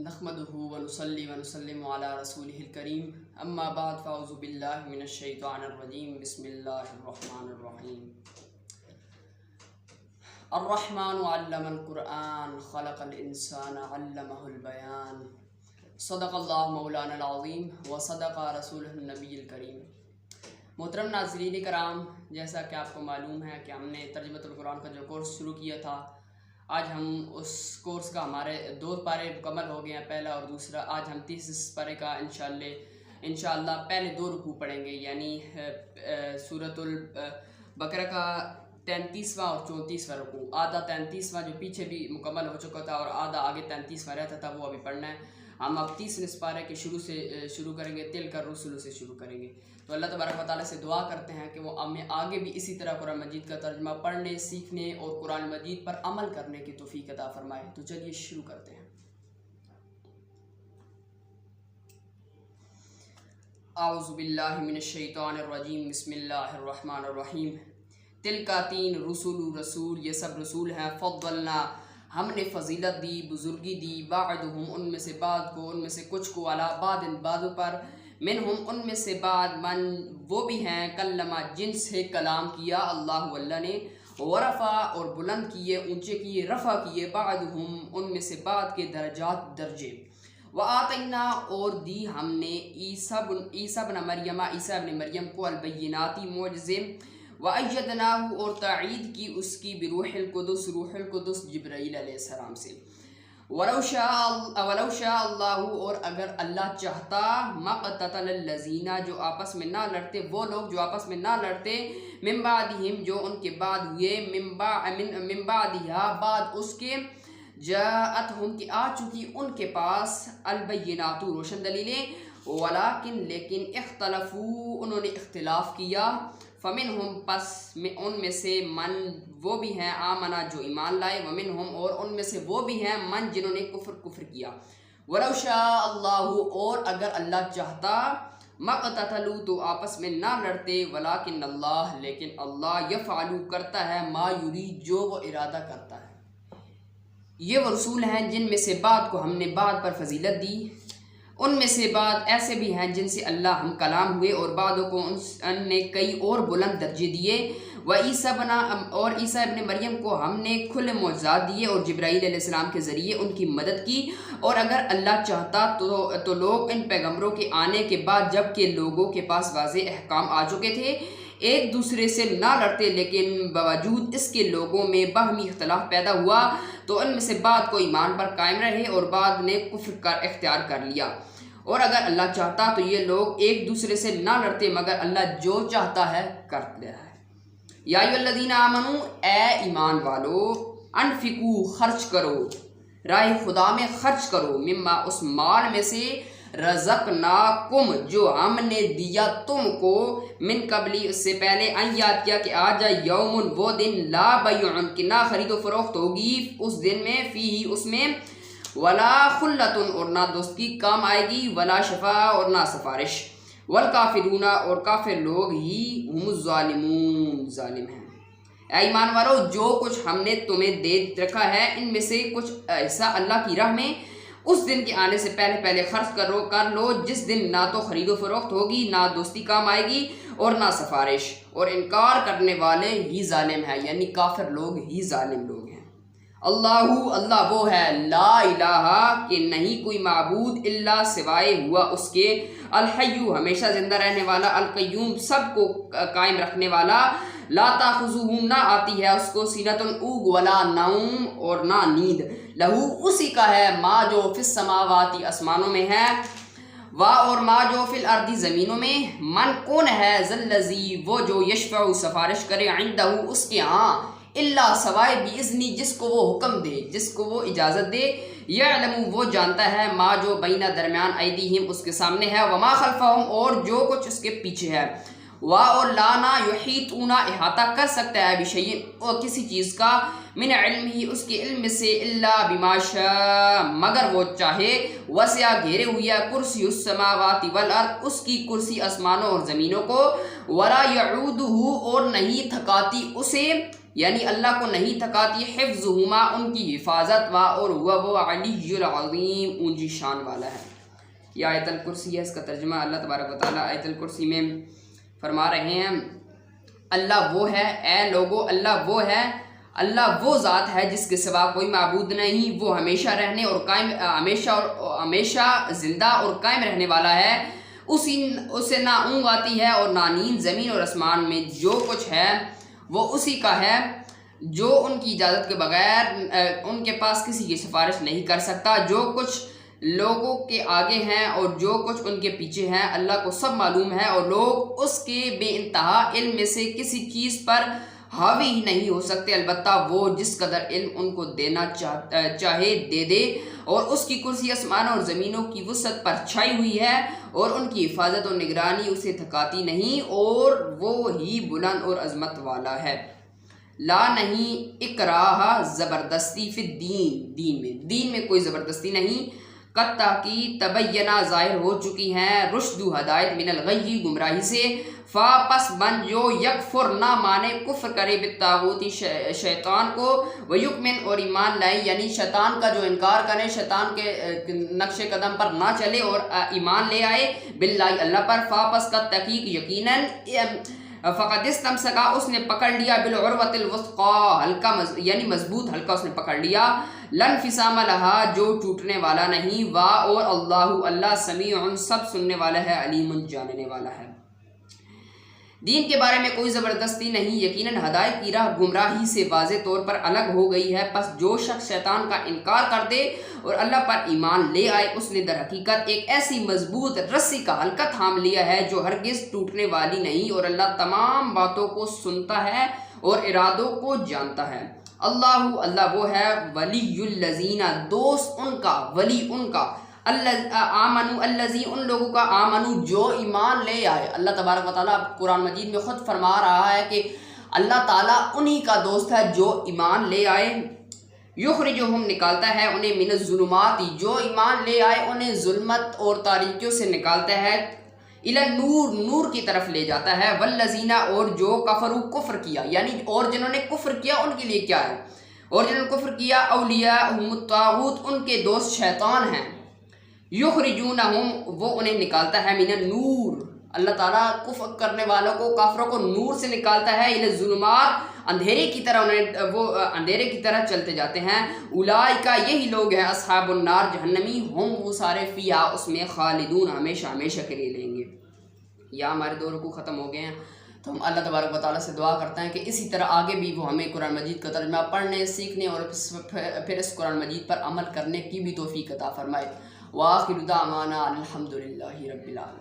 نحمده ونصلي ونسلم على رسوله الكريم اما بعد فاعوذ بالله من الشیطان الرجیم بسم اللہ الرحمن الرحیم الرحمن علم القرآن خلق الانسان علمه البیان صدق اللہ مولانا العظیم وصدق رسولہ النبی الکریم۔ محترم ناظرین کرام، جیسا کہ آپ کو معلوم ہے کہ ہم نے ترجمۃ القرآن کا جو کورس شروع کیا تھا، آج ہم اس کورس کا ہمارے 2 پارے مکمل ہو گئے ہیں، پہلا اور دوسرا۔ آج ہم 30 پارے کا انشاءاللہ پہلے 2 رکوع پڑھیں گے، یعنی سورۃ البقرہ کا 33واں اور 34واں رکوع۔ آدھا 33واں جو پیچھے بھی مکمل ہو چکا تھا اور آدھا آگے 33واں رہتا تھا، وہ ابھی پڑھنا ہے۔ ہم اب 30 پارے کے شروع کریں گے، تلک الرسل سے شروع کریں گے۔ تو اللہ تبارک و تعالیٰ سے دعا کرتے ہیں کہ وہ ہمیں آگے بھی اسی طرح قرآن مجید کا ترجمہ پڑھنے، سیکھنے اور قرآن مجید پر عمل کرنے کی توفیق عطا فرمائے۔ تو چلیے شروع کرتے ہیں۔ اعوذ باللہ من الشیطان الرجیم بسم اللہ الرحمن الرحیم۔ تلکا 3 رسول، یہ سب رسول ہیں۔ فضلنا، ہم نے فضیلت دی، بزرگی دی، بعدہم، ان میں سے بعد کو، ان میں سے کچھ کو، علی بعد، بعضوں پر، منہم، ان میں سے بعد، من، وہ بھی ہیں، کلمہ، جن سے کلام کیا اللہ نے، ورفع، اور بلند کیے، اونچے کیے، رفع کیے، بعدہم، ان میں سے بعد کے، درجات، درجے۔ وآتینا، اور دی ہم نے، عیسیٰ ابن مریم کو، البینات، معجزے، وَأَيَّدْنَاهُ، اور تائید کی اس کی، بروح القدس، روح القدس، جبرائیل علیہ السلام سے۔ وَلَوْ شَاءَ اللَّهُ، اور اگر اللہ چاہتا، مَقْتَتَلَ الَّذِينَ، جو آپس میں نہ لڑتے، وہ لوگ جو آپس میں نہ لڑتے، مِن بَعْدِهِمْ، جو ان کے بعد ہوئے، مِن بَعْدِهَا، بعد اس کے، جاءتہم، کی آ چکی ان کے پاس، البینات، روشن دلیلیں، ولیکن، لیکن، اختلفوا، انہوں نے اختلاف کیا، فمنہم، پس ان میں سے، من، وہ بھی ہیں، آمنا، جو ایمان لائے، ومنہم، اور ان میں سے وہ بھی ہیں، من، جنہوں نے کفر کیا۔ ولو شاء اللہ، اور اگر اللہ چاہتا، مقتتلوا، تو آپس میں نہ لڑتے، ولیکن اللہ، لیکن اللہ، یفعل، کرتا ہے، ما یرید، جو وہ ارادہ کرتا ہے۔ یہ وہ رسول ہیں جن میں سے بعد کو ہم نے بعد پر فضیلت دی، ان میں سے بعد ایسے بھی ہیں جن سے اللہ ہم کلام ہوئے، اور بعدوں کو ان نے کئی اور بلند درجے دیے۔ اور عیسیٰ ابن مریم کو ہم نے کھلے معجزات دیے اور جبرائیل علیہ السلام کے ذریعے ان کی مدد کی۔ اور اگر اللہ چاہتا تو لوگ ان پیغمبروں کے آنے کے بعد، جب کہ لوگوں کے پاس واضح احکام آ چکے تھے، ایک دوسرے سے نہ لڑتے، لیکن باوجود اس کے لوگوں میں باہمی اختلاف پیدا ہوا، تو ان میں سے بعد کو ایمان پر قائم رہے اور بعد نے کفر کا اختیار کر لیا۔ اور اگر اللہ چاہتا تو یہ لوگ ایک دوسرے سے نہ لڑتے، مگر اللہ جو چاہتا ہے کرتا ہے۔ یا ایھا الذین آمنوا، اے ایمان والو، انفقوا، خرچ کرو، راہ خدا میں خرچ کرو، مما، اس مال میں سے، رزقناکم، جو ہم نے دیا تم کو، من قبلی، اس سے پہلے، ان یاد کیا کہ آ جائے، یوم، وہ دن، لا بیع، کہ نہ خرید و فروخت ہوگی اس دن میں، فیہ، اس میں، ولا خلۃ، اور نہ دوستی کام آئے گی، ولا شفاء، اور نہ سفارش، والکافرون، اور کافر لوگ ہی، ہم الظالمون، ظالم ہیں۔ اے ایمان والو، جو کچھ ہم نے تمہیں دے رکھا ہے، ان میں سے کچھ ایسا اللہ کی راہ میں اس دن کے آنے سے پہلے خرچ کر لو، جس دن نہ تو خرید و فروخت ہوگی، نہ دوستی کام آئے گی، اور نہ سفارش، اور انکار کرنے والے ہی ظالم ہیں، یعنی کافر لوگ ہی ظالم لوگ ہیں۔ اللہ وہ ہے، لا الہ، کہ نہیں کوئی معبود، الا، سوائے ہوا اس کے، الحی، ہمیشہ زندہ رہنے والا، القیوم، سب کو قائم رکھنے والا، لا تاخذہ، نہ آتی ہے اس کو، سینۃ، اونگ، ولا نوم، اور نہ نیند، لہو، اسی کا ہے، ما، جو فی السماوات، آسمانوں میں ہے، اور ما، جو فی الارض، زمینوں میں، من، کون ہے، ذی، وہ جو، یشفع، سفارش کرے، عندہ، اس کے ہاں، اللہ، سوائے، باذنی، جس کو وہ حکم دے، جس کو وہ اجازت دے، یعلم، وہ جانتا ہے، ما، جو بینہ، درمیان، ایدیہم، اس کے سامنے ہے، وما خلفہم، اور جو کچھ اس کے پیچھے ہے، اور لانا، یحیطون، احاطہ کر سکتا ہے، بشیء، اور کسی چیز کا، من علمہ، اس کے علم سے، الا بما شاء، مگر وہ چاہے، وسع، گھیرے ہوئی ہے، کرسی السماوات والارض، اس کی کرسی آسمانوں اور زمینوں کو، ولا یعودہ، اور نہیں تھکاتی اسے، یعنی اللہ کو نہیں تھکاتی حفظہما ان کی حفاظت اور وہ علی العظیم اونچی شان والا ہے۔ یہ آیت الکرسی ہے، اس کا ترجمہ اللہ تبارک و تعالیٰ آیت الکرسی میں فرما رہے ہیں اللہ وہ ہے، اے لوگو اللہ وہ ہے، اللہ وہ ذات ہے جس کے سوا کوئی معبود نہیں، وہ ہمیشہ رہنے اور قائم ہمیشہ زندہ اور قائم رہنے والا ہے، اسے نہ اونگ آتی ہے اور نہ نیند، زمین اور آسمان میں جو کچھ ہے وہ اسی کا ہے، جو ان کی اجازت کے بغیر ان کے پاس کسی کی سفارش نہیں کر سکتا، جو کچھ لوگوں کے آگے ہیں اور جو کچھ ان کے پیچھے ہیں اللہ کو سب معلوم ہے، اور لوگ اس کے بے انتہا علم میں سے کسی چیز پر حاوی ہی نہیں ہو سکتے، البتہ وہ جس قدر علم ان کو دینا چاہے دے دے، اور اس کی کرسی آسمانوں اور زمینوں کی وسعت پر چھائی ہوئی ہے، اور ان کی حفاظت اور نگرانی اسے تھکاتی نہیں، اور وہ ہی بلند اور عظمت والا ہے۔ لا نہیں اکراہ زبردستی فی الدین، دین میں کوئی زبردستی نہیں، قد تحقیق تبینہ ظاہر ہو چکی ہیں رشد و ہدایت من الغی گمراہی سے، فا پس من جو یکفر نہ مانے کفر کرے بالطاغوتی شیطان کو، ویؤمن اور ایمان لائے یعنی شیطان کا جو انکار کرے، شیطان کے نقش قدم پر نہ چلے اور ایمان لے آئے باللہ اللہ پر، فا پس قد تحقیق یقیناً فقد استمسکا اس نے پکڑ لیا بالعروۃ الوثقی ہلکا یعنی مضبوط ہلکا اس نے پکڑ لیا، لن انفصام لہا جو ٹوٹنے والا نہیں، وا اور اللہ سمیع سب سننے والا ہے، علیم جاننے والا ہے۔ دین کے بارے میں کوئی زبردستی نہیں، یقیناً ہدایت کی راہ گمراہی سے واضح طور پر الگ ہو گئی ہے، پس جو شخص شیطان کا انکار کر دے اور اللہ پر ایمان لے آئے اس نے در حقیقت ایک ایسی مضبوط رسی کا حلقہ تھام لیا ہے جو ہرگز ٹوٹنے والی نہیں، اور اللہ تمام باتوں کو سنتا ہے اور ارادوں کو جانتا ہے۔ اللہ وہ ہے ولی الذین دوست ان کا، ولی ان کا، آمنو الذی ان لوگوں کا، آمنو جو ایمان لے آئے۔ اللہ تبارک و تعالیٰ قرآن مجید میں خود فرما رہا ہے کہ اللہ تعالیٰ انہی کا دوست ہے جو ایمان لے آئے، یخرجہم نکالتا ہے انہیں من الظلمات جو ایمان لے آئے انہیں ظلمت اور تاریکیوں سے نکالتا ہے، الی النور نور کی طرف لے جاتا ہے، والذین اور جو کفروا کفر کیا یعنی اور جنہوں نے کفر کیا ان کے لیے کیا ہے، اور جنہوں نے کفر کیا اولیاءہم الطاغوت ان کے دوست شیطان ہیں، یخرجونہم وہ انہیں نکالتا ہے من النور اللہ تعالیٰ کفر کرنے والوں کو کافروں کو نور سے نکالتا ہے، الی الظلمات اندھیرے کی طرح وہ اندھیرے کی طرح چلتے جاتے ہیں، اولئک یہی لوگ ہیں اصحاب النار جہنمی ہم وہ سارے فیہا اس میں خالدون ہمیشہ ہمیشہ کے لیے رہیں گے۔ یا ہمارے 2 رکوع ختم ہو گئے ہیں، تو ہم اللہ تبارک و تعالیٰ سے دعا کرتے ہیں کہ اسی طرح آگے بھی وہ ہمیں قرآن مجید کا ترجمہ پڑھنے سیکھنے اور پھر اس قرآن مجید پر عمل کرنے کی بھی توفیق عطا فرمائے۔ وآخر دعوانا الحمد للہ رب العالمین۔